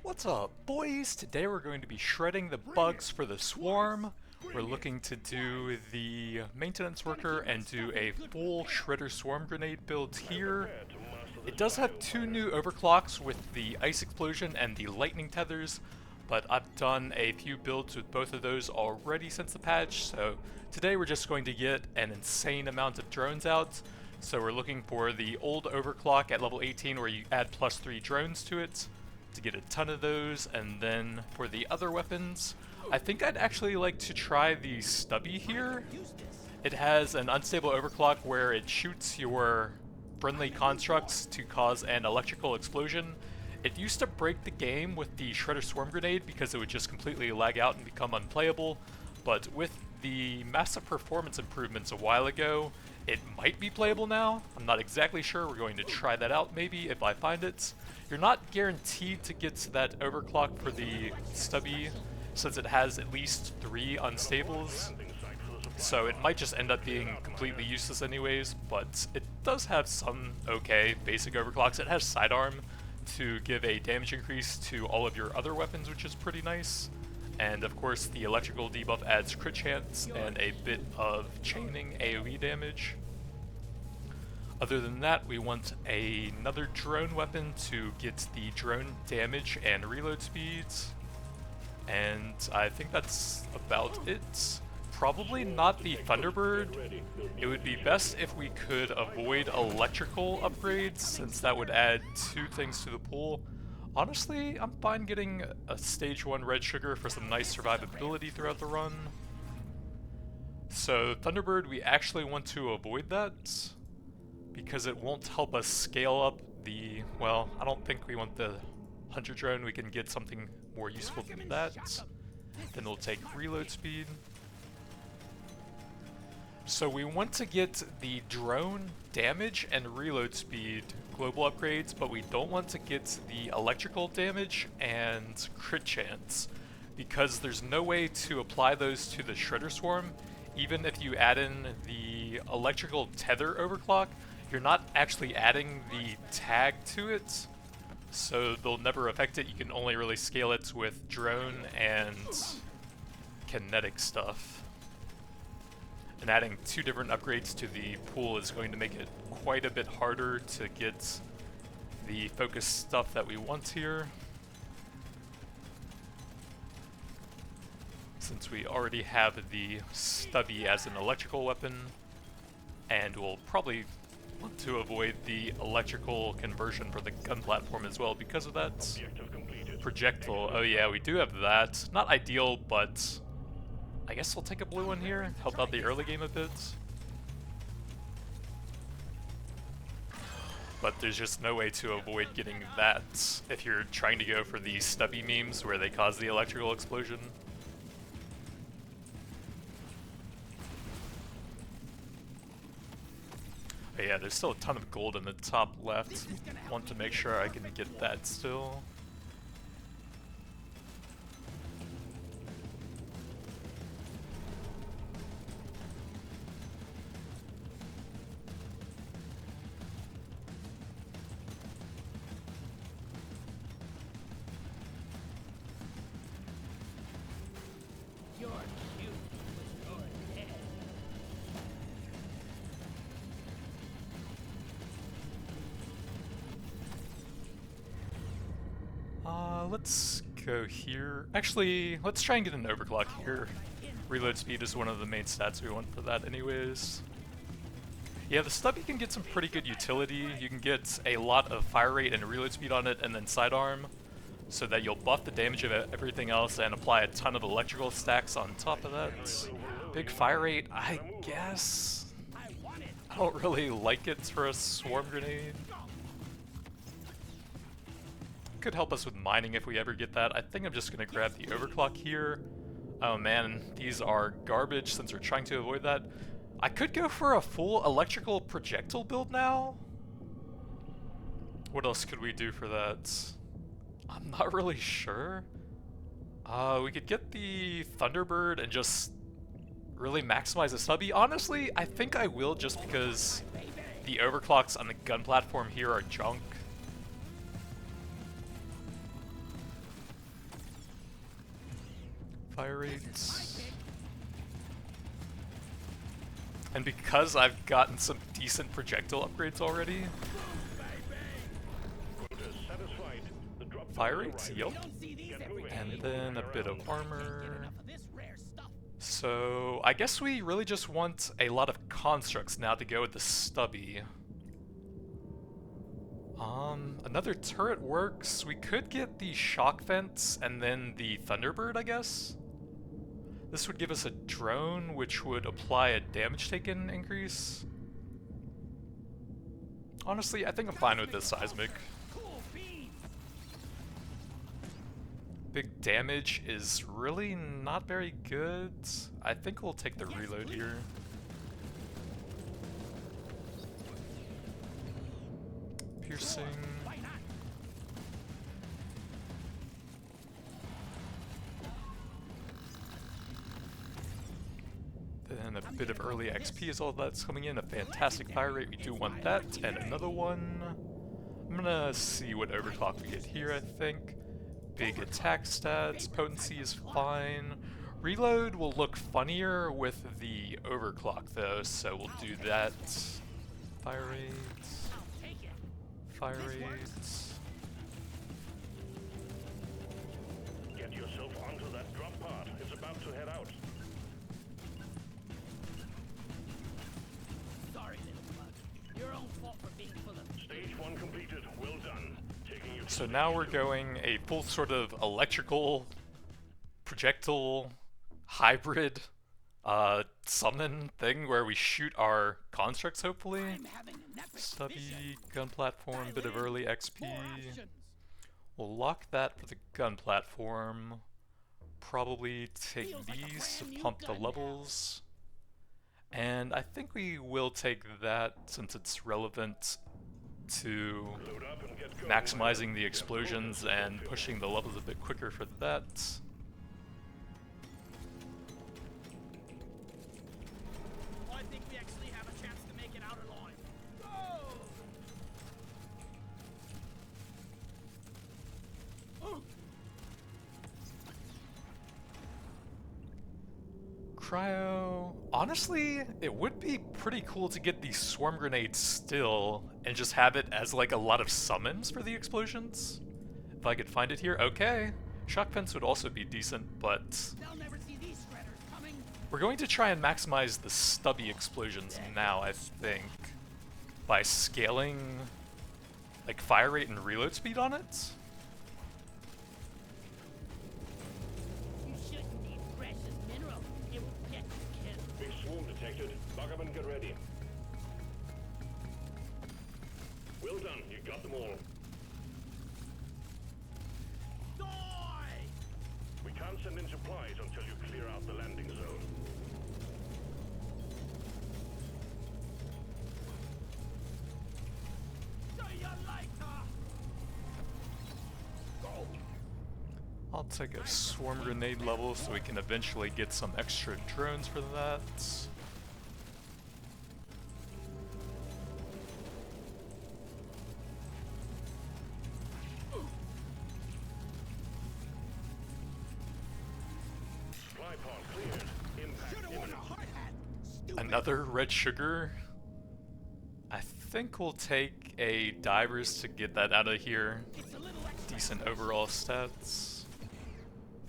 What's up, boys? Today we're going to be shredding the bugs for the swarm. We're looking to do the maintenance worker and do a full shredder swarm grenade build here. It does have two new overclocks with the ice explosion and the lightning tethers, but I've done a few builds with both of those already since the patch, so today we're just going to get an insane amount of drones out. So we're looking for the old overclock at level 18 where you add +3 drones to it to get a ton of those, and then for the other weapons, I think I'd actually like to try the stubby here. It has an unstable overclock where it shoots your friendly constructs to cause an electrical explosion. It used to break the game with the Shredder Swarm Grenade because it would just completely lag out and become unplayable, but with the massive performance improvements a while ago, it might be playable now. I'm not exactly sure. We're going to try that out maybe if I find it. You're not guaranteed to get that overclock for the stubby since it has at least 3 unstables. So it might just end up being completely useless anyways, but it does have some okay basic overclocks. It has sidearm to give a damage increase to all of your other weapons, which is pretty nice. And of course the electrical debuff adds crit chance and a bit of chaining AoE damage. Other than that, we want another drone weapon to get the drone damage and reload speeds. And I think that's about it. Probably not the Thunderbird. It would be best if we could avoid electrical upgrades, since that would add 2 things to the pool. Honestly, I'm fine getting a stage 1 red sugar for some nice survivability throughout the run. So Thunderbird, we actually want to avoid that because it won't help us scale up the, well, I don't think we want the Hunter drone. We can get something more useful than that. Then we'll take reload speed. So we want to get the drone damage and reload speed global upgrades, but we don't want to get the electrical damage and crit chance because there's no way to apply those to the Shredder Swarm. Even if you add in the electrical tether overclock, you're not actually adding the tag to it, so they'll never affect it. You can only really scale it with drone and kinetic stuff. And adding 2 different upgrades to the pool is going to make it quite a bit harder to get the focus stuff that we want here, since we already have the stubby as an electrical weapon, and we'll probably want to avoid the electrical conversion for the gun platform as well because of that. Projectile, oh yeah, we do have that. Not ideal, but I guess we'll take a blue one here, help out the early game a bit. But there's just no way to avoid getting that if you're trying to go for the stubby memes where they cause the electrical explosion. But yeah, there's still a ton of gold in the top left. Want to make sure I can get that still. Let's go here. Actually, let's try and get an overclock here. Reload speed is one of the main stats we want for that anyways. Yeah, the stubby can get some pretty good utility. You can get a lot of fire rate and reload speed on it, and then sidearm, so that you'll buff the damage of everything else and apply a ton of electrical stacks on top of that. Big fire rate, I guess. I don't really like it for a swarm grenade. Could help us with mining if we ever get that. I think I'm just going to grab the overclock here. Oh man, these are garbage since we're trying to avoid that. I could go for a full electrical projectile build now. What else could we do for that? I'm not really sure. We could get the Thunderbird and just really maximize the stubby. Honestly, I think I will, just because the overclocks on the gun platform here are junk. fire rates. And because I've gotten some decent projectile upgrades already, fire rates, yup. And then a bit of armor. So I guess we really just want a lot of constructs now to go with the stubby. Another turret works. We could get the shock fence and then the Thunderbird, I guess. This would give us a drone, which would apply a damage taken increase. Honestly, I think I'm fine with this seismic. Big damage is really not very good. I think we'll take the reload here. Piercing. Then a bit of early XP is all that's coming in. A fantastic fire rate, we do want that. And another one. I'm gonna see what overclock we get here, I think. Big attack stats, potency is fine. Reload will look funnier with the overclock though, so we'll do that. Fire rates. Fire rates. Get yourself onto that drop pod. It's about to head out. Sorry, little bug. Your own fault for being full of... Stage 1 completed. Well done. Taking you So now we're going a full sort of electrical, projectile, hybrid, summon thing where we shoot our constructs, hopefully. Stubby, gun platform, bit of early XP. We'll lock that for the gun platform. Probably take these to pump the levels. And I think we will take that since it's relevant to maximizing the explosions and pushing the levels a bit quicker for that. I think we actually have a chance to make it out alive. Go! Cryo... Honestly, it would be pretty cool to get the swarm grenade still and just have it as like a lot of summons for the explosions. If I could find it here, okay. Shock fence would also be decent, but They'll never see these shredders coming. we're going to try and maximize the stubby explosions now, I think, by scaling like fire rate and reload speed on it. You shouldn't need precious mineral. It will get you killed. Big swarm detected. Buggerman, get ready. Well done. You got them all. Die! We can't send in supplies until you clear out the landing zone. See ya later! Go! I'll take a swarm grenade level so we can eventually get some extra drones for that. Supply pod cleared. Impact imminent. Another red sugar. I think we'll take a divers to get that out of here. It's a little extra. Decent overall stats.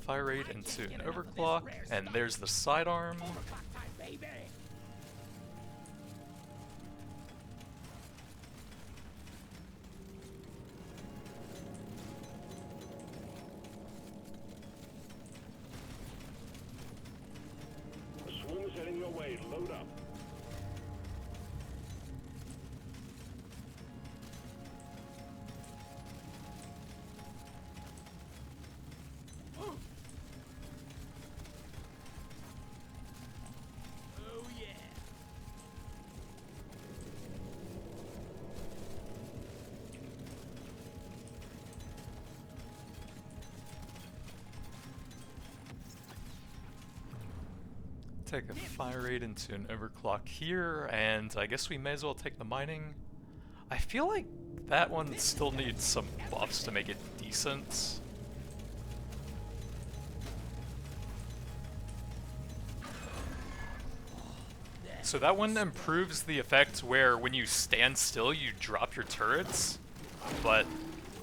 Fire rate into an overclock, and there's the sidearm. Overclock time, baby! The swarm is heading your way. Load up. Oh yeah! Take a fire rate into an overclock here, and I guess we may as well take the mining. I feel like that one still needs some buffs to make it decent. So that one improves the effect where when you stand still, you drop your turrets, but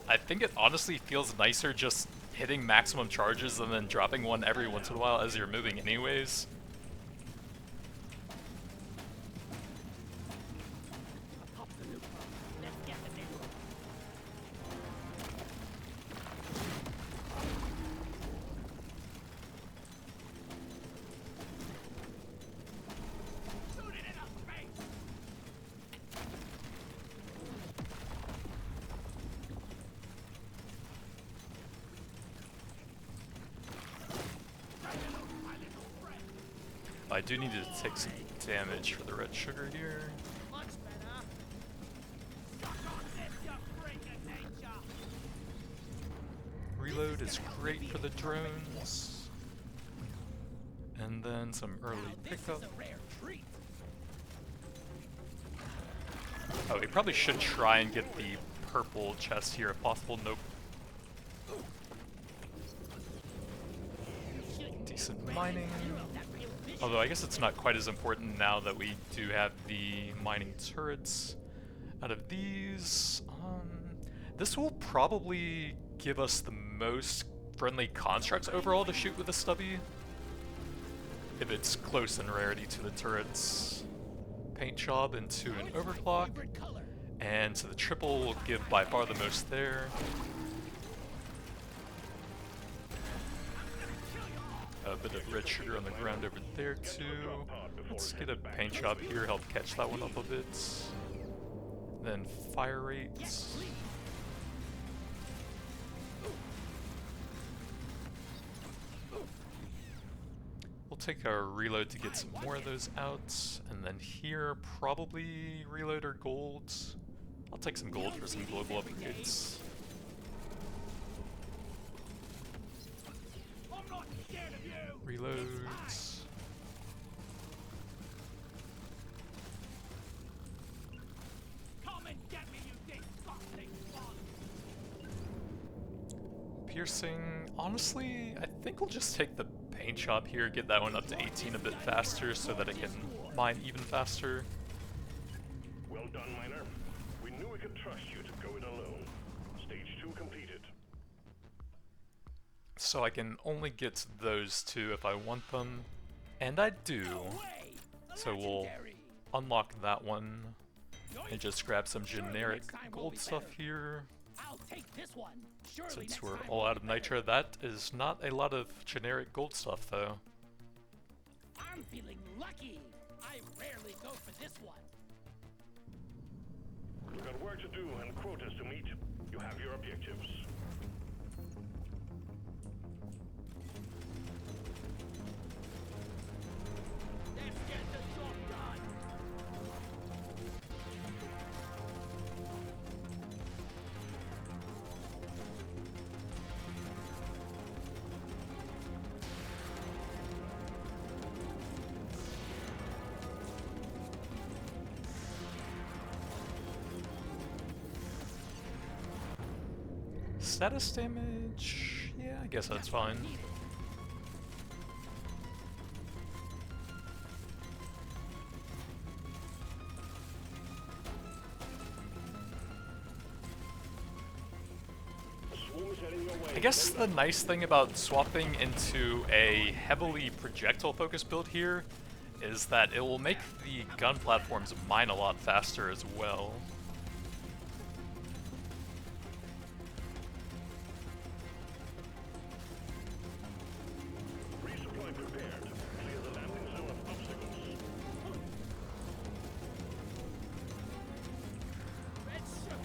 I think it honestly feels nicer just hitting maximum charges and then dropping one every once in a while as you're moving anyways. Pop the nuke. Let's get the mineral. Shoot it in the face. I do need to take some damage for the red sugar here. Much better. Suck on this, you freaking nature. Reload is great for the drones. And then some early This pickup. is a rare treat. Oh, we probably should try and get the purple chest here if possible. Nope. Decent mining. Although I guess it's not quite as important now that we do have the mining turrets. Out of these, this will probably give us the most friendly constructs overall to shoot with a stubby. If it's close in rarity to the turrets. Paint job into an overclock. And so the triple will give by far the most there. A bit of red sugar on the ground over there too. Let's get a paint job here, help catch that one up a bit. Then fire rates. We'll take a reload to get some more of those out. And then here, probably reload or gold. I'll take some gold for some global upgrades. Reloads. Come and get me, you disgusting bug. Piercing. Honestly, I think we'll just take the paint job here, get that one up to 18 a bit faster so that it can mine even faster. Well done, miner. We knew we could trust you to go it alone. Stage 2 completed. So I can only get those two if I want them, and I do. So we'll unlock that one and just grab some generic gold stuff here. I'll take this one. Surely Since next we're time all will out of be better. nitro, that is not a lot of generic gold stuff though. I'm feeling lucky. I rarely go for this one. You've got work to do and quotas to meet. You have your objectives. Let's get the job done. Status damage? Yeah, I guess that's fine. The swarm is heading your way. I guess the nice thing about swapping into a heavily projectile focused build here is that it will make the gun platforms mine a lot faster as well. Resupply prepared. Clear the landing zone of obstacles. Red sugar.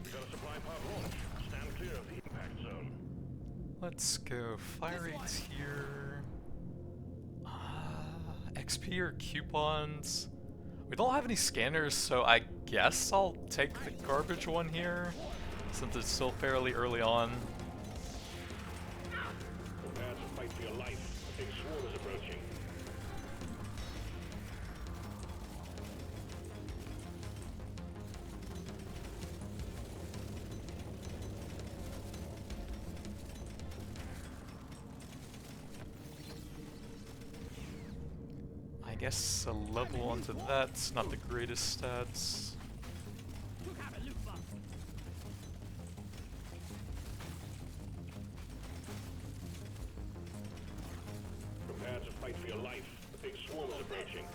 We got a supply pod launch. Stand clear of the impact zone. Let's go fire rates here. XP or coupons? We don't have any scanners, so I guess I'll take the garbage one here, since it's still fairly early on. Prepare to fight for your life. A big swarm is approaching. guess a level onto that's not the greatest stats. Prepare to fight for your life. The big swarm is approaching.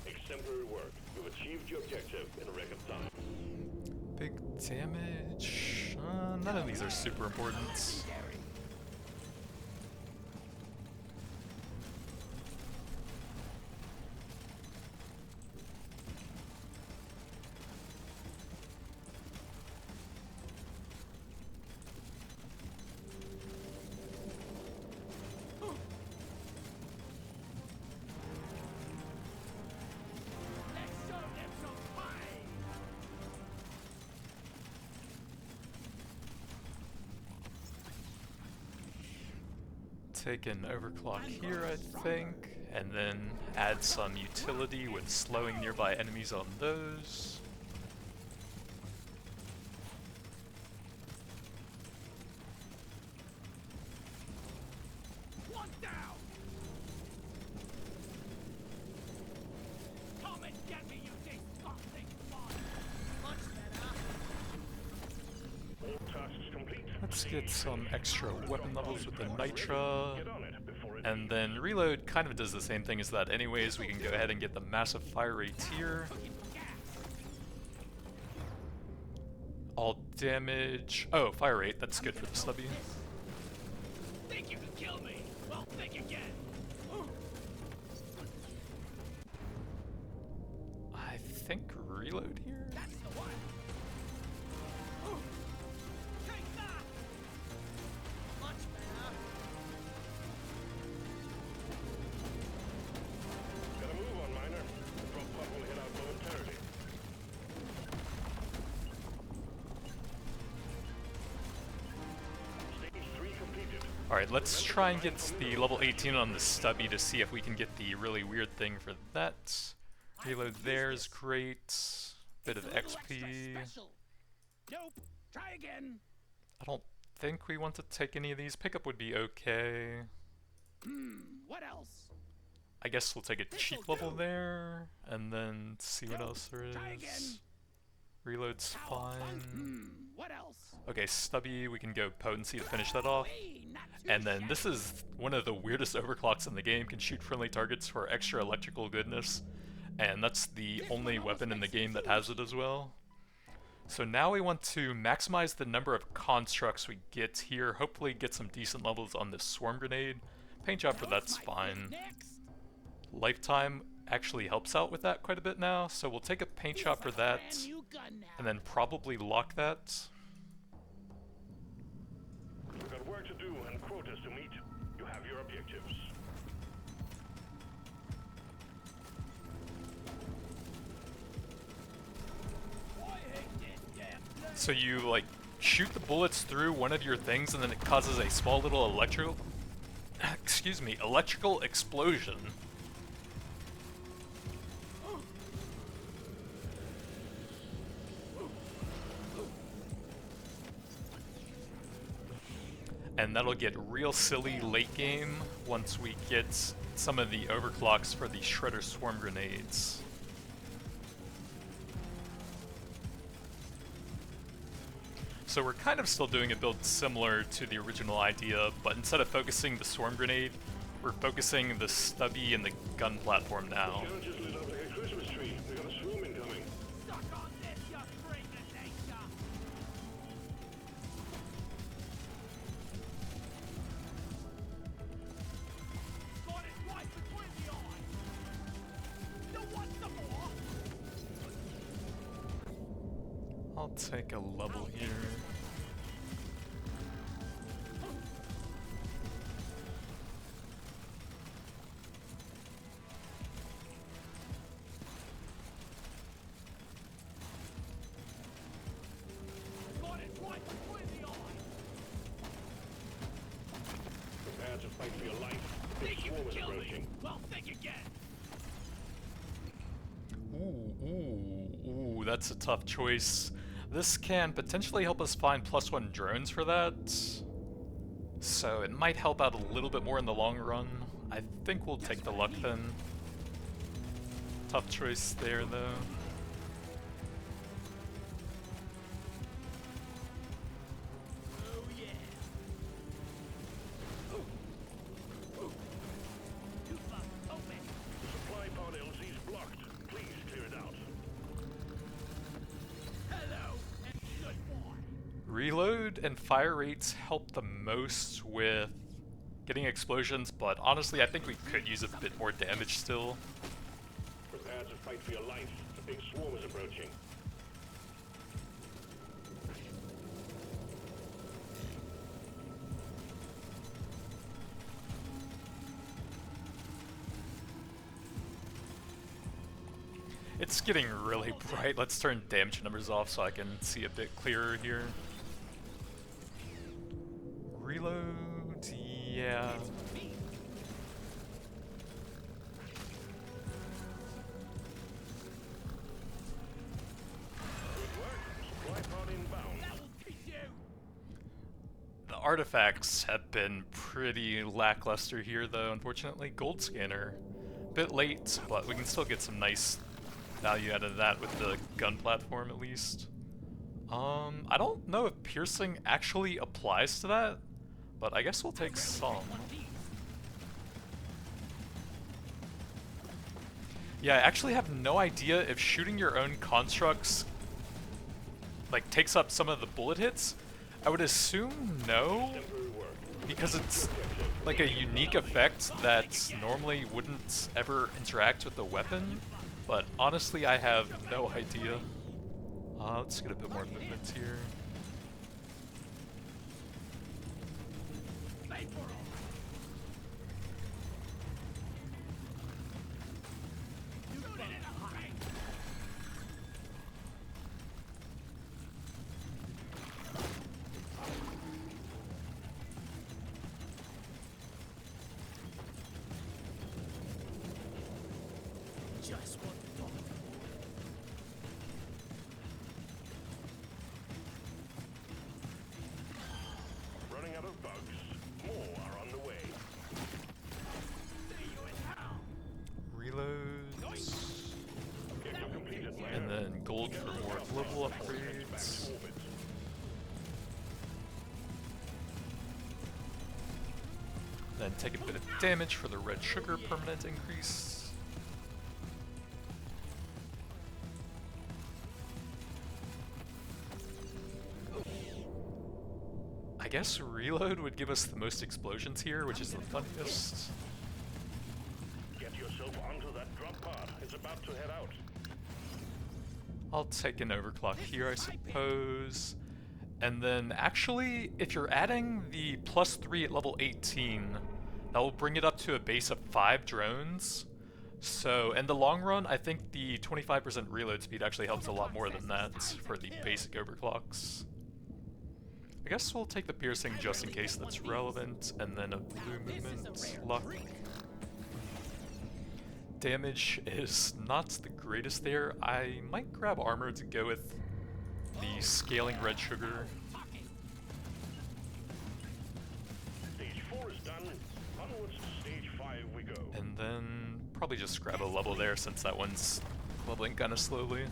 Exemplary work. You've achieved your objective in a record time. Big damage? None of these are super important. Take an overclock here, I think, and then add some utility with slowing nearby enemies on those. One down. Come and get me, you disgusting fun. Much better. All tasks complete. Let's get some extra weapon levels with the Nitra, and then reload kind of does the same thing as that anyways. We can go ahead and get the massive fire rate here. All damage, oh, fire rate, that's good for the stubby. Think you can kill me? Well, think again. I think reload here? That's the one. Take that. Much better. Gotta move on, Miner. The drop pod will head out momentarily. Stage 3 completed. Alright, let's try and get the level 18 on the stubby to see if we can get the really weird thing for that. Reload there is great. Bit of XP. Nope. Try again. I don't think we want to take any of these. Pickup would be okay. What else? I guess we'll take a cheap level there, and then see what else there Try again. is. Reload's fine. What else? Okay, stubby, we can go potency to finish that off. Not And then this is one of the weirdest overclocks in the game, can shoot friendly targets for extra electrical goodness. And that's the only weapon in the game that has it as well. So now we want to maximize the number of constructs we get here, hopefully get some decent levels on this swarm grenade. Paint job for that's fine. next. Lifetime actually helps out with that quite a bit now, so we'll take a paint job for that, Brand new gun now. and then probably lock that. We've got work to do and quotas to meet. You have your objectives. I hate this damn place. So you like shoot the bullets through one of your things and then it causes a small little electrical explosion. And that'll get real silly late game once we get some of the overclocks for the Shredder Swarm grenades. So we're kind of still doing a build similar to the original idea, but instead of focusing the Swarm grenade, we're focusing the stubby and the gun platform now. Joe just lit up like a Christmas tree. We got a swarm incoming. Suck on this, you freak of nature. Got it right between the eyes. You want some more? I'll take a level here. Got it right between the eyes. Prepare to fight for your life. The big Think you swarm can is kill me? approaching. Well, think again. Ooh, that's a tough choice. This can potentially help us find +1 drones for that. So it might help out a little bit more in the long run. I think we'll take the luck then. Tough choice there though. Oh yeah. Too far. Open. Supply pod LZ is blocked. Please clear it out. Hello, and good boy. Reload and fire rates help the most with getting explosions, but honestly I think we could use a bit more damage still. Prepare to fight for your life. The big swarm is approaching. It's getting really bright. Let's turn damage numbers off so I can see a bit clearer here. Reload, yeah. The artifacts have been pretty lackluster here though, unfortunately. Gold scanner, bit late, but we can still get some nice value out of that with the gun platform at least. I don't know if piercing actually applies to that, but I guess we'll take some. Yeah, I actually have no idea if shooting your own constructs like takes up some of the bullet hits. I would assume no, because it's like a unique effect that normally wouldn't ever interact with the weapon, but honestly I have no idea. Let's get a bit more movement here. Running out of bugs. More are on the way. Reloads. Objective completed, miner. And then gold for more level upgrades. Then take a bit of damage for the red sugar permanent increase. I guess reload would give us the most explosions here, which is the funniest. Get yourself onto that drop pod. It's about to head out. I'll take an overclock here, I suppose. And then actually, if you're adding the +3 at level 18, that will bring it up to a base of 5 drones. So, in the long run, I think the 25% reload speed actually helps a lot more than that for the basic overclocks. I guess we'll take the piercing just in case that's relevant, and then a blue movement luck. Damage is not the greatest there. I might grab armor to go with the scaling red sugar. Stage 4 is done. Onwards to stage 5 we go. And then probably just grab a level there since that one's leveling kind of slowly.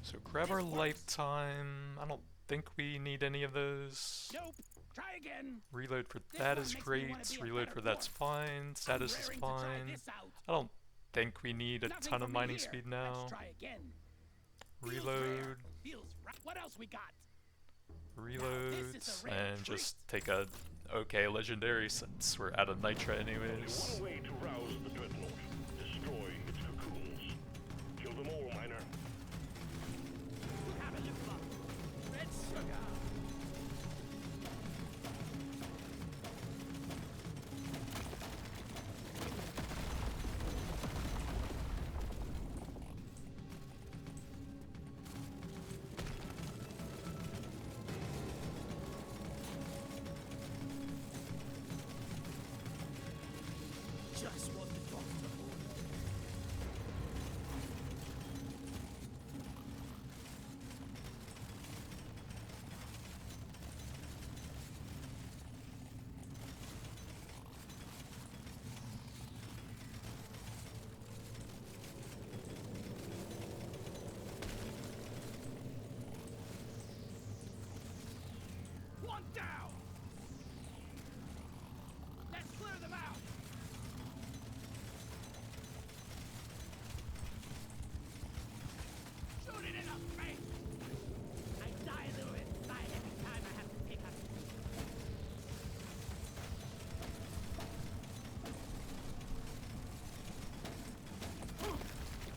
So grab our lifetime. I don't think we need any of those. Nope. Try again. Reload for that is great. Reload for that's fine. Status is fine. I don't think we need a ton of mining speed now. Reload. What else we got? Reload. And just take a okay legendary since we're out of nitra anyways. One way to rouse the dreadnought. Destroy its cocoons. Kill them all, miner. Have a look. Red sugar. Just what the doctor ordered. down! Let's clear them out! Shoot it in the face! I die a little inside every time I have to pick up.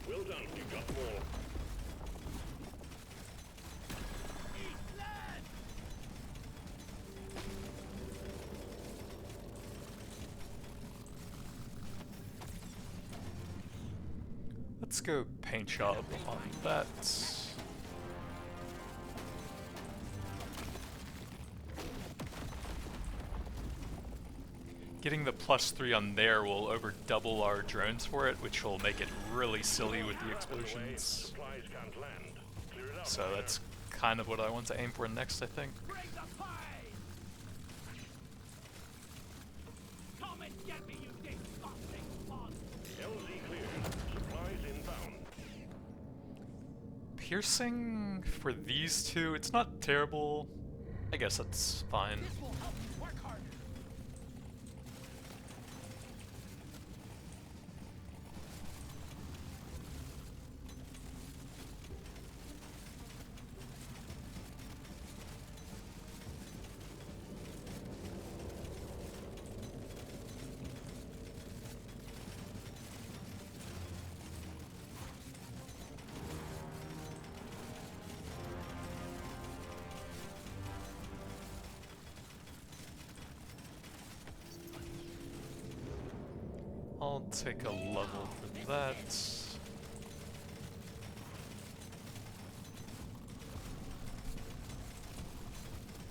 Well done, you got them all. Eat land! Let's go paint job on that. Getting the +3 on there will over double our drones for it, which will make it really silly with the explosions. Supplies can't land. Clear it out. So that's kind of what I want to aim for next, I think. Bring the pie! Come and get me, you disgusting bug! LZ cleared. Supplies inbound. Piercing for these two, it's not terrible. I guess that's fine. This will help you work harder! I'll take a level for that.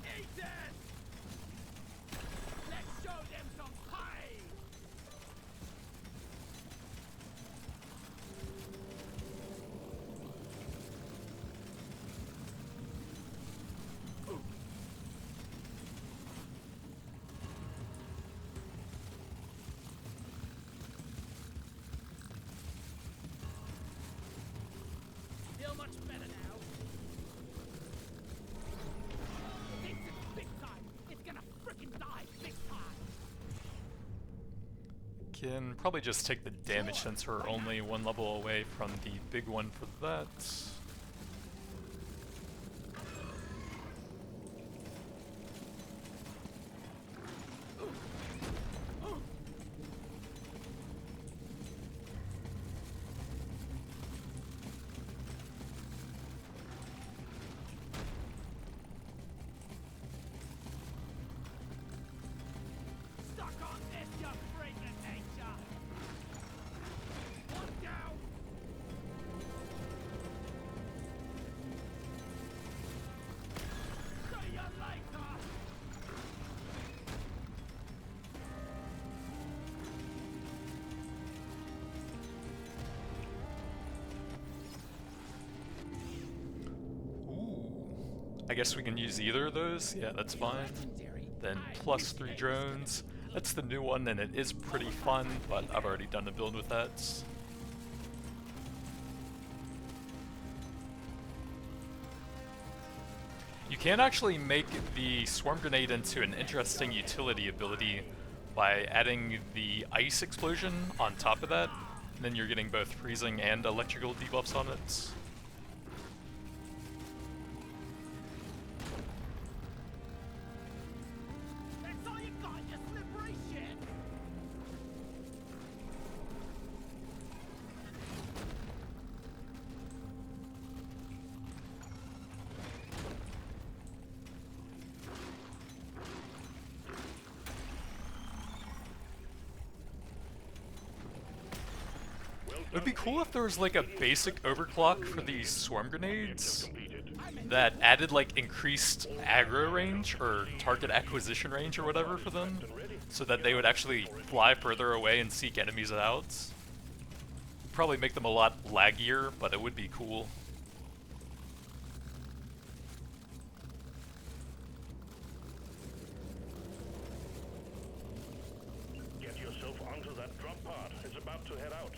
Eat it! Let's show them some pie! Feel much better now. This is big time. It's gonna frickin' die big time. Can probably just take the damage since we're only one level away from the big one for that. Stuck on this, you freak of nature. One down. See you later. Ooh. I guess we can use either of those? Yeah, that's fine. Then +3 drones. That's the new one and it is pretty fun, but I've already done a build with that. You can actually make the swarm grenade into an interesting utility ability by adding the ice explosion on top of that. And then you're getting both freezing and electrical debuffs on it. That's all you got, you slippery shit. It would be cool if there was like a basic overclock for these swarm grenades that added like increased aggro range or target acquisition range or whatever for them, so that they would actually fly further away and seek enemies out. Probably make them a lot laggier, but it would be cool. Get yourself onto that drop pod. It's about to head out.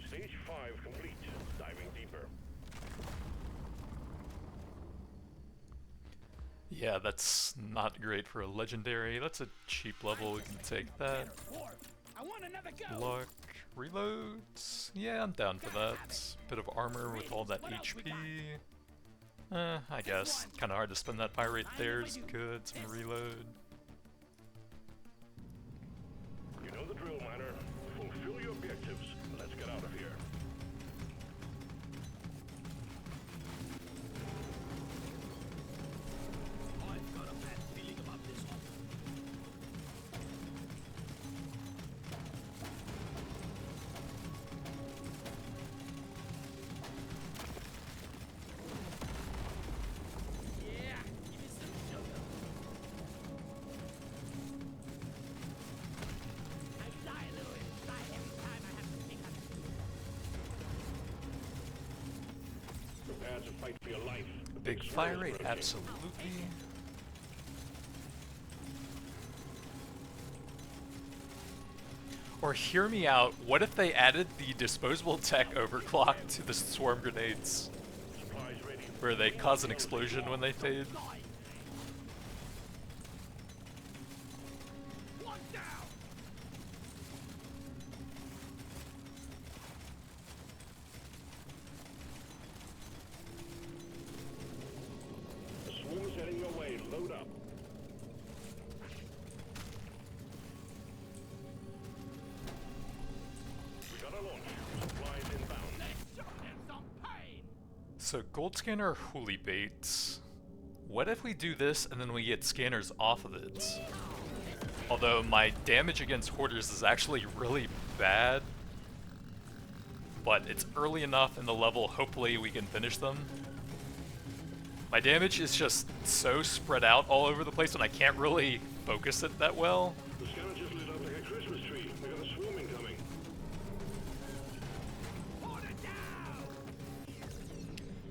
Stage 5 complete. Diving deeper. Yeah, that's not great for a legendary. That's a cheap level, we can take that. I want another go. Luck, reloads. Yeah, I'm down for that. Bit of armor with all that HP. I guess. Kinda hard to spend that fire rate there is good. Some reload. You know the drill, miner. Fulfill your objectives. Let's get out of here. I've got a bad feeling about this one. Yeah, give me some sugar. I die a little inside every time I have to pick up. Prepare to fight for your life. The Big swirl fire is rate, rotating. absolutely. Or hear me out, what if they added the disposable tech overclock to the swarm grenades? Supplies ready. Where they cause an explosion when they fade? One down. The swarm is heading your way. Load up. We got a launch. Supplies inbound. Let's show them some pain. So gold scanner hooly baits. What if we do this and then we get scanners off of it? Although my damage against hoarders is actually really bad. But it's early enough in the level, hopefully we can finish them. My damage is just so spread out all over the place and I can't really focus it that well. The scanner just lit up like a Christmas tree. We got a swarm incoming. Hold it down.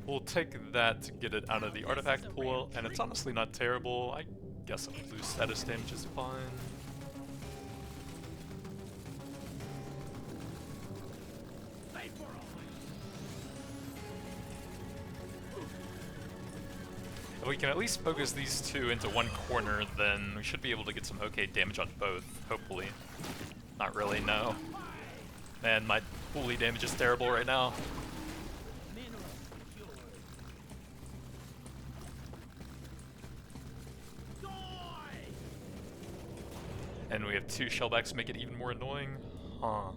We'll take that to get it out of the artifact pool, and it's honestly not terrible. I guess a blue status damage is fine. Wait for all. If we can at least focus these two into one corner, then we should be able to get some okay damage on both, hopefully. Not really, no. Man, my bully damage is terrible right now. Mineral secured. Die. And we have two shellbacks to make it even more annoying. Huh.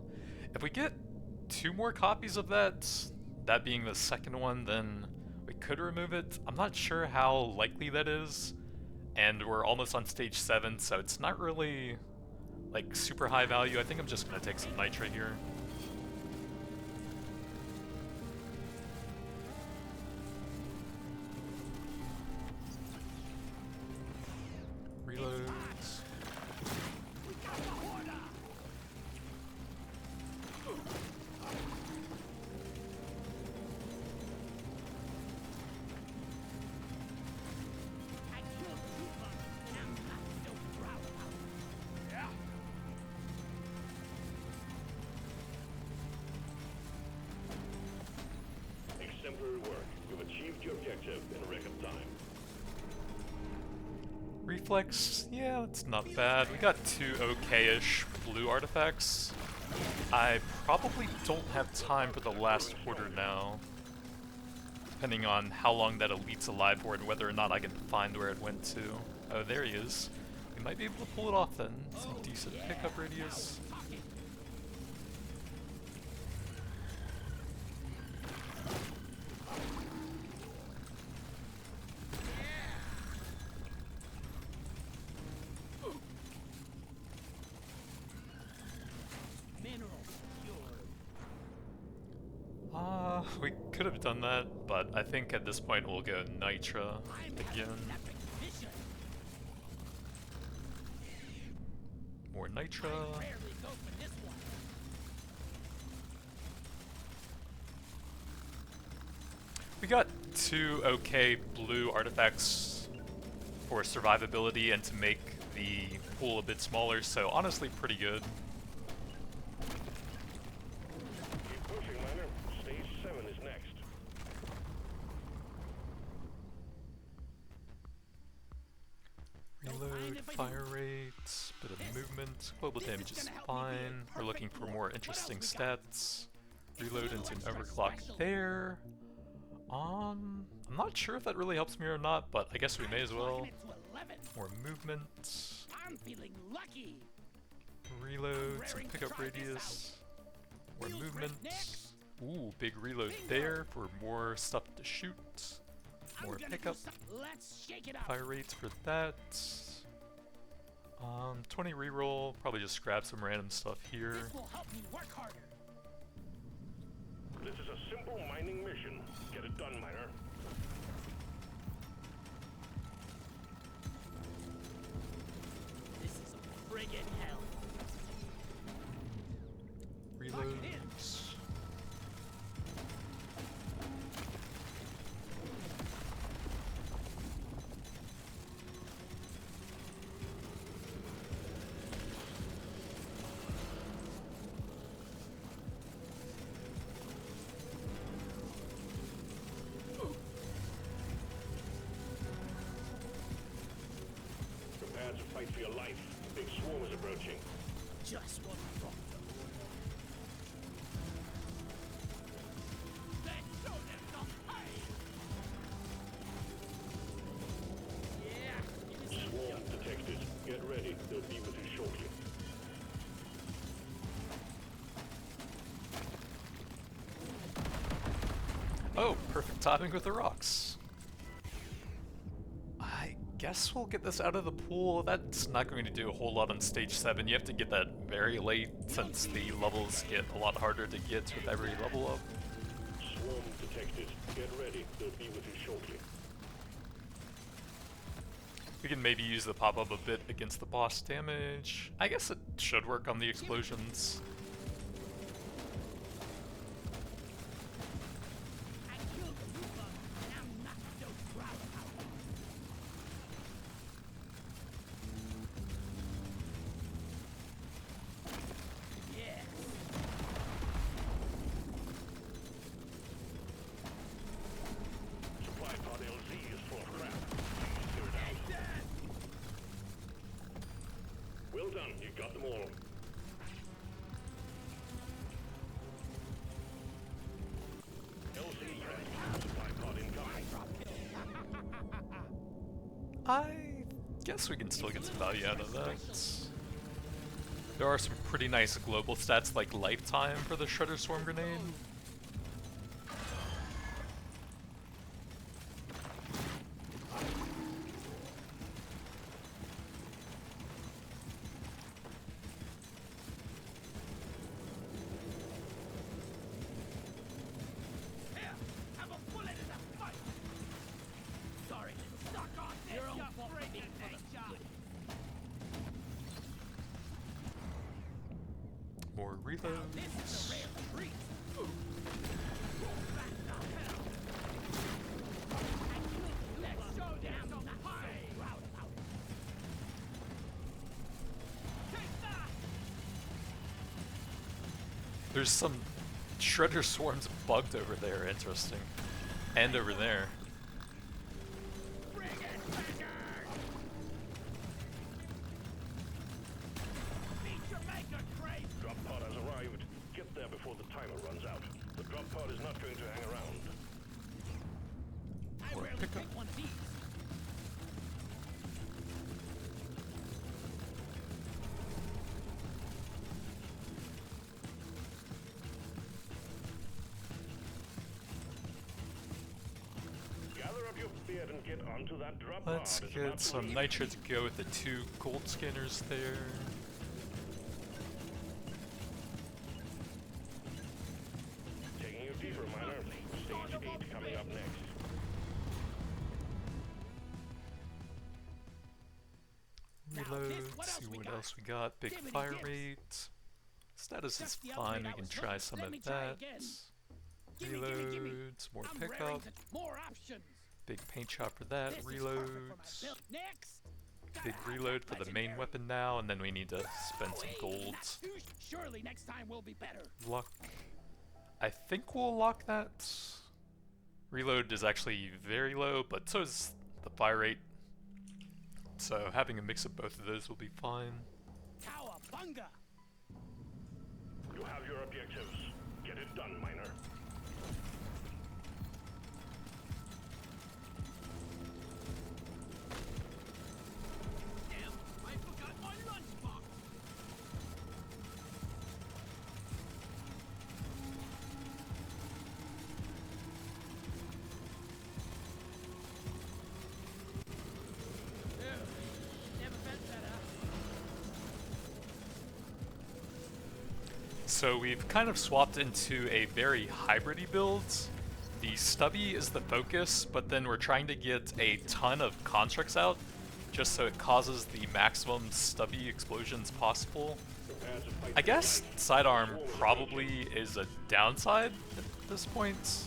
If we get two more copies of that, that being the second one, then we could remove it. I'm not sure how likely that is. And we're almost on stage 7, so it's not really like super high value. I think I'm just gonna take some nitra here. Reloads. We got the hoarder. I killed two bugs, and I'm not so proud of it. Yeah. Exemplary work. You've achieved your objective in a record time. Reflex, yeah, it's not bad. We got two okay-ish blue artifacts. I probably don't have time for the last order now. Depending on how long that elite's alive for and whether or not I can find where it went to. Oh, there he is. We might be able to pull it off then. Some decent pickup radius. Mineral secured. We could have done that, but I think at this point we'll go nitra again. Epic mission. More nitra. Rarely go for this one. We got two okay blue artifacts for survivability and to make the pool a bit smaller, so honestly pretty good. Keep pushing, miner. Stage 7 is next. Fire rate, bit of movement, global damage is fine. We're looking for more interesting stats. Reload into an overclock there. I'm not sure if that really helps me or not, but I guess we may as well. More movement. I'm feeling lucky. Reload, some pickup radius. More movement. Ooh, big reload there for more stuff to shoot. More pickup. Let's shake it up. Fire rates for that. 20 reroll, probably just grab some random stuff here. This will help me work harder. This is a simple mining mission. Get it done, miner. This is a friggin' hell. Reloads. Prepare to fight for your life. Big swarm is approaching. Just what I thought. Let's show them some pain. Yeah. Swarm detected. Get ready. They'll be with you shortly. Oh, perfect timing with the rocks. I guess we'll get this out of the pool. That's not going to do a whole lot on stage 7. You have to get that very late since the levels get a lot harder to get with every level up. Swarm detected. Get ready. They'll be with you shortly. We can maybe use the pop-up a bit against the boss damage. I guess it should work on the explosions. I killed the new bug, and I'm not so proud of it. Yes. Supply pod LZ is full of crap. Please clear it out. Well done. You got them all. LZ ready. Supply pod incoming. I guess we can still get some value out of that. There are some pretty nice global stats like lifetime for the Shredder Swarm Grenade. Here, have a bullet in the fight. Sorry, suck on this. Your own fault for being for the More reloads. This is a rare treat. Let's show them some pain. Take that. There's some Shredder Swarms bugged over there, interesting. And over there. Bring it, Packard. Meet your maker, Crave. Drop pod has arrived. Get there before the timer runs out. The drop pod is not going to hang around. I Or rarely pick up. take one of these. Gather up your beard and get onto that drop Let's pod. It's about get to some leave. nitro to go with the 2 gold scanners there. Taking you deeper, miner. Stage 8 coming up next. Reload, see what else we got. Big fire rate. Status is fine, we can try some of that. Reloads, more I'm pickup. raring to more options. Big paint shot for that. This is perfect for my Reloads. build. Next. Big reload for the main weapon now, and then we need to spend some gold. Not too- Surely next time will be better. Luck. I think we'll lock that. Reload is actually very low, but so is the fire rate. So having a mix of both of those will be fine. Cowabunga! You have your objectives. Get it done, miner. Damn, I forgot my lunchbox. Never felt better. So we've kind of swapped into a very hybrid-y build. The stubby is the focus, but then we're trying to get a ton of constructs out, just so it causes the maximum stubby explosions possible. I guess sidearm probably is a downside at this point,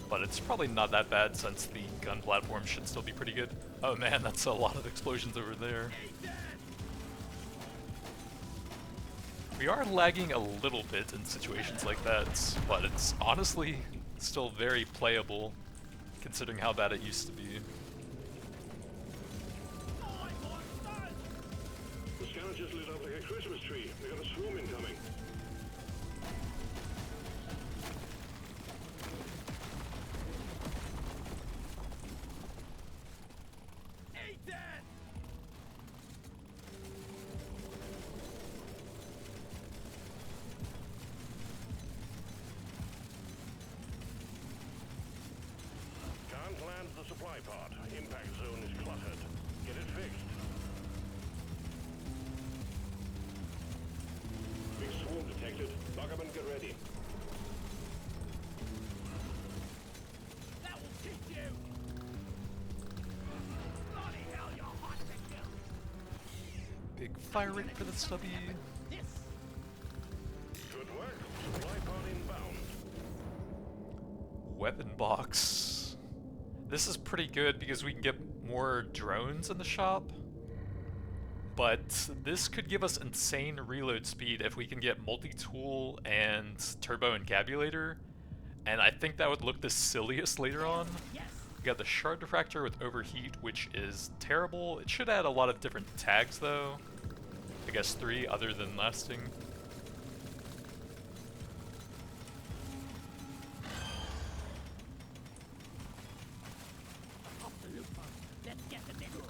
but it's probably not that bad since the gun platform should still be pretty good. Oh man, that's a lot of explosions over there. We are lagging a little bit in situations like that, but it's honestly still very playable considering how bad it used to be. The scanner just lit up like a Christmas tree. We got a swarm incoming. Eat that! Can't land the supply pod. Impact zone is cluttered. Get it fixed. Big swarm detected. Lock up and get ready. That will teach you! Bloody hell, you're hot to kill! Big fire rate for the stubby. This! Good work. Supply pod inbound. Weapon box. This is pretty good because we can get more drones in the shop. But this could give us insane reload speed if we can get multi-tool and turbo encabulator. And I think that would look the silliest later on. Yes! We got the shard diffractor with overheat, which is terrible. It should add a lot of different tags though. I guess 3 other than lasting. Off the loop, bud. Let's get the nigger.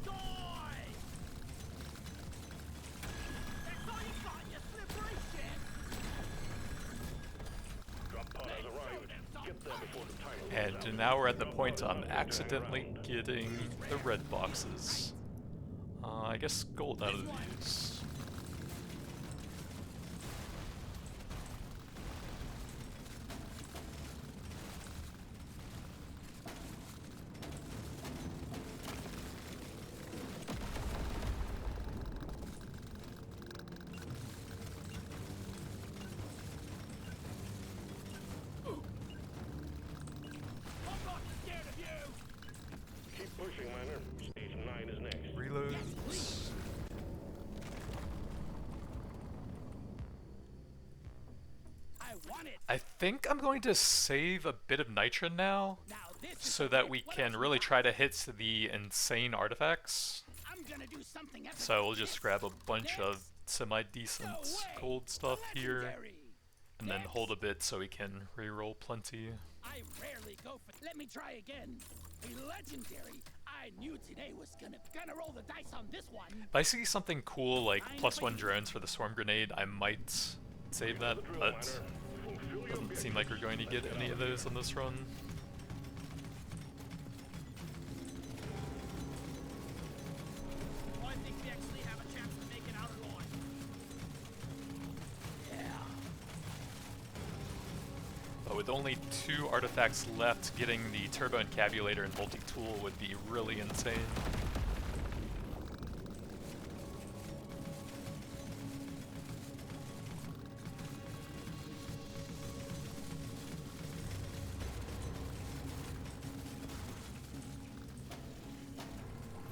Die! That's all you got, you slippery shit! Drop pod has arrived. Get there before the time runs out. And now we're at the point I'm accidentally getting the red boxes. I guess gold out of these. I'm not scared of you! Keep pushing, miner. Stage 9 is next. Reloads. I want it! I think I'm going to save a bit of nitro now, Now this is so the that bit. we What can else really you try to hit the insane artifacts. got? I'm gonna do something epic. So we'll just grab a bunch of This? semi-decent No way. gold stuff here, Legendary. and then This? hold a bit so we can reroll plenty. I rarely go for. Let me try again. A legendary. I knew today was gonna roll the dice on this one. If I see something cool like +1 drones for the swarm grenade, I might save that, but Fulfill your doesn't seem like we're going to get any of those on this run. I think we actually have a chance to make it out alive. Yeah. But with only 2 artifacts left, getting the turbo encabulator and multi-tool would be really insane.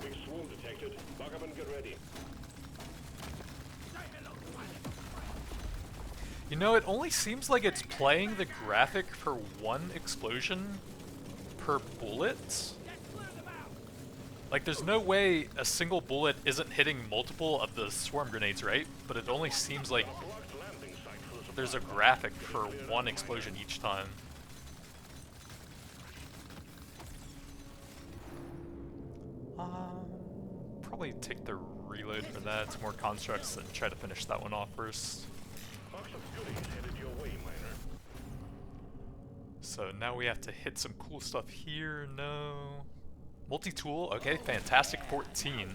Big swarm detected. detected. Lock up and get ready. Say hello to my little friend. You know, it only seems like it's playing the graphic for one explosion per bullet. Let's clear them out. Like, there's no way a single bullet isn't hitting multiple of the swarm grenades, right? But it only seems like Blocked landing site for the supply there's a drop. graphic for one explosion each time. Probably take the reload for that. It's more constructs and try to finish that one off first. Box of goodies headed your way, miner. So now we have to hit some cool stuff here. No. Multi-tool. Okay, fantastic 14.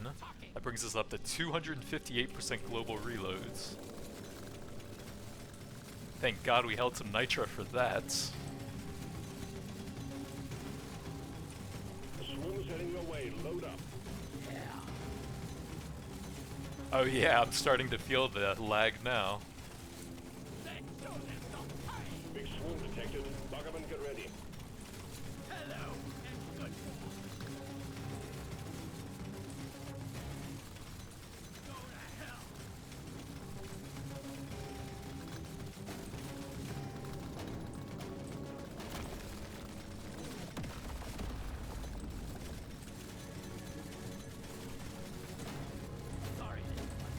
That brings us up to 258% global reloads. Thank God we held some nitra for that. The swarm's heading your way. Load up. Oh yeah, I'm starting to feel the lag now. Let's show them some pain. Big swarm detected. Lock up and get ready. Hello and good. Go to hell. Sorry, little one.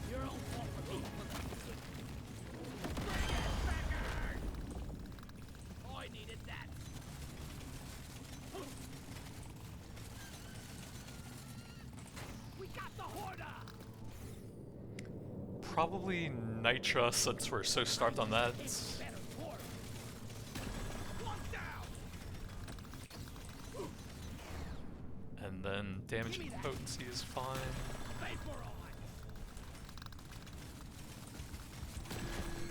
Your own fault for being for the good. Bring it, Beckard! I needed that. We got the Horda! Probably nitra since we're so starved on that. Better dwarf. One down! And then damage and potency is fine. Vapor on!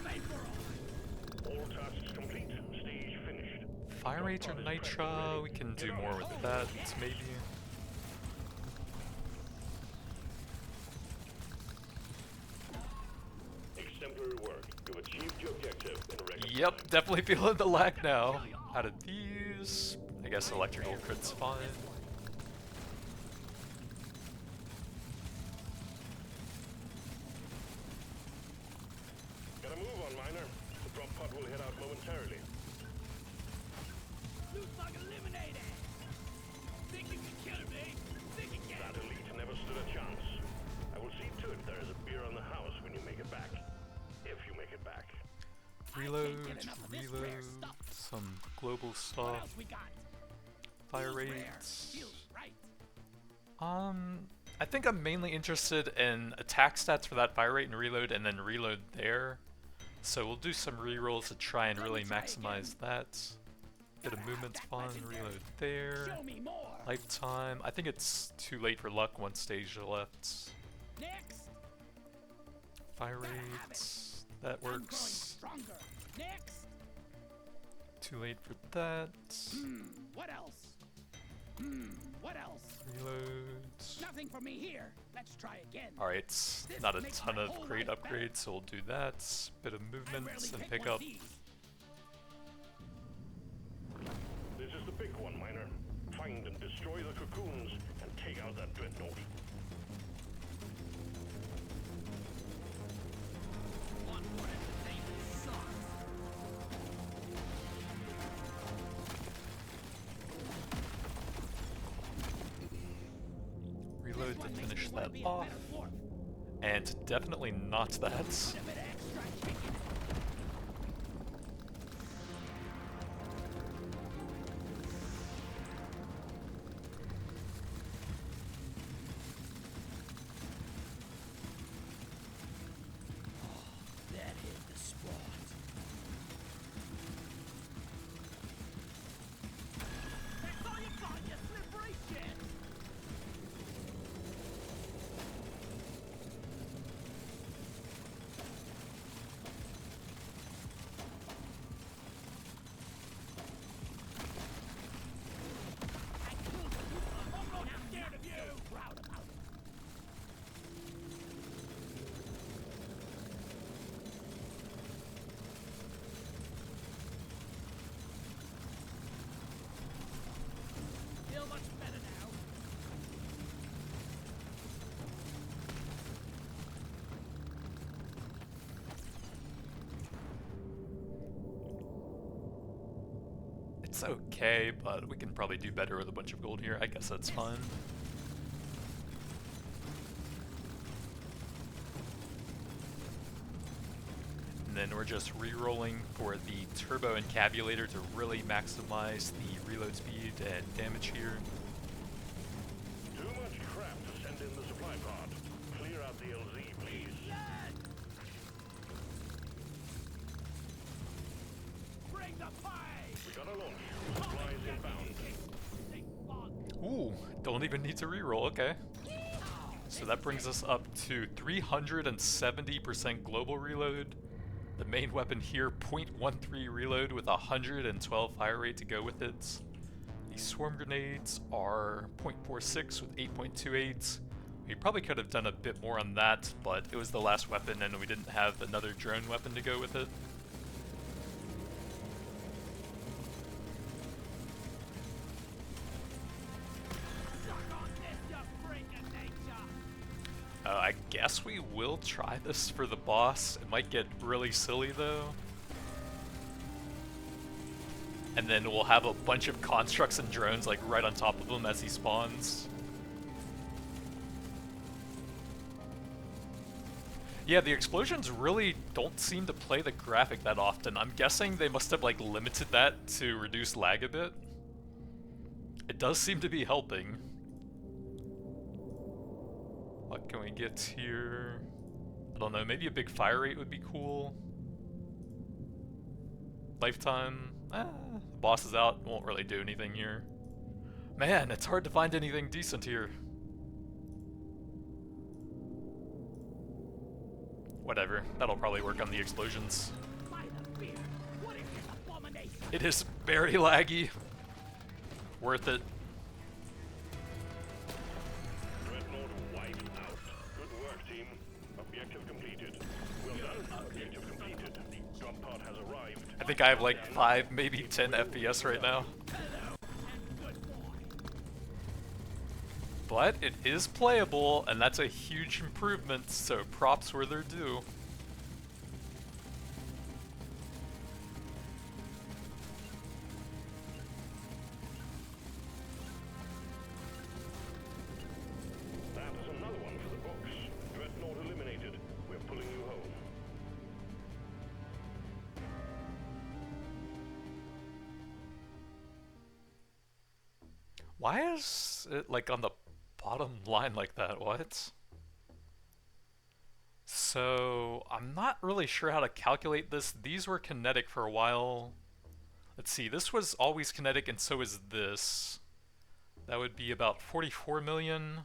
Vapor on! All tasks complete. Stage finished. Fire rate or nitra, we can do more with that, maybe. Exemplary work. You've achieved your objective in record Yep, definitely feeling the lag now. Out of these, I guess electrical crit's fine. Gotta move on, miner. The drop pod will head out momentarily. Loot bug eliminated! Think you can kill me? Think again! That elite never stood a chance. I will see to it there is a beer on the house when you make it back. If you make it back. Reload, get enough of this rare reload, stuff. some global What stuff, else we got? fire Rare. rates. Feels right. I think I'm mainly interested in attack stats for that fire rate and then reload there. So we'll do some rerolls to try and really maximize that. Bit of movement's fun, reload there. Show me more! Lifetime, I think it's too late for luck, one stage left. Next! Fire Gotta have it. rates, that I'm growing works. stronger. Next! Too late for that. What else? What else? Reload. Nothing for me here. Let's try again. Alright, it's This not a makes ton my of whole great life better. upgrades, so we'll do that. Bit of I movement rarely and pick pick one of up. these. This is the big one, miner. Find and destroy the cocoons and take out that dreadnought. One more entertainment sucks. Reload to One makes finish me wanna that be a off. better dwarf. And definitely not that. Put a bit of extra chicken. That hit the spot. That's all you got, you slippery shit! It's okay, but we can probably do better with a bunch of gold here. I guess that's fine. And then we're just re-rolling for the turbo encabulator to really maximize the reload speed and damage here. Too much crap to send in the supply pod. Clear out the LZ, please. Bring the pie! We got a launch. Supplies inbound. Ooh, don't even need to re-roll, okay. So that brings us up to 370% global reload. The main weapon here, 0.13 reload with 112 fire rate to go with it. The swarm grenades are 0.46 with 8.28. We probably could have done a bit more on that, but it was the last weapon and we didn't have another drone weapon to go with it. I guess we will try this for the boss. It might get really silly though. And then we'll have a bunch of constructs and drones like right on top of him as he spawns. Yeah, the explosions really don't seem to play the graphic that often. I'm guessing they must have like limited that to reduce lag a bit. It does seem to be helping. What can we get here? I don't know, maybe a big fire rate would be cool. Lifetime. The boss is out, won't really do anything here. Man, it's hard to find anything decent here. Whatever, that'll probably work on the explosions. It is very laggy. Worth it. Dreadnought wiped out. Good work, team. Objective completed. Well done. Objective completed. Drop pod has arrived. I think I have like 5, maybe 10 FPS right now. But it is playable, and that's a huge improvement, so props where they're due. That is another one for the books. Dreadnought eliminated. We're pulling you home. Why is it like on the bottom line like that? What? So, I'm not really sure how to calculate this. These were kinetic for a while. Let's see, this was always kinetic and so is this. That would be about 44 million.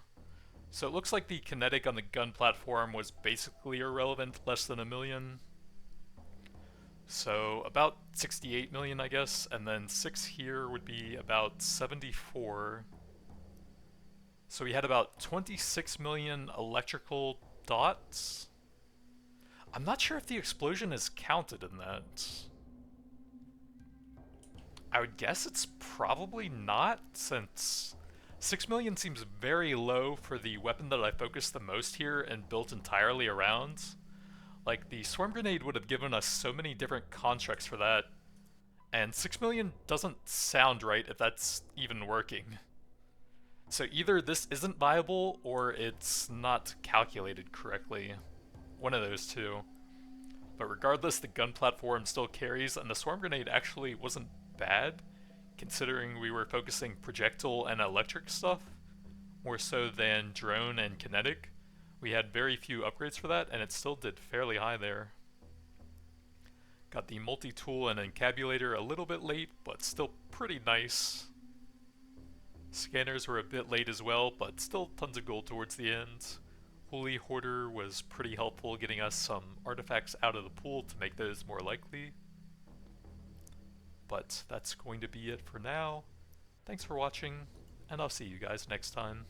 So it looks like the kinetic on the gun platform was basically irrelevant, less than 1 million. So about 68 million, I guess, and then 6 here would be about 74. So we had about 26 million electrical dots. I'm not sure if the explosion is counted in that. I would guess it's probably not, since 6 million seems very low for the weapon that I focused the most here and built entirely around. Like, the swarm grenade would have given us so many different constructs for that, and 6 million doesn't sound right if that's even working. So either this isn't viable, or it's not calculated correctly. One of those two. But regardless, the gun platform still carries, and the swarm grenade actually wasn't bad, considering we were focusing projectile and electric stuff, more so than drone and kinetic. We had very few upgrades for that, and it still did fairly high there. Got the multi-tool and encabulator a little bit late, but still pretty nice. Scanners were a bit late as well, but still tons of gold towards the end. Holy Hoarder was pretty helpful, getting us some artifacts out of the pool to make those more likely. But that's going to be it for now. Thanks for watching, and I'll see you guys next time.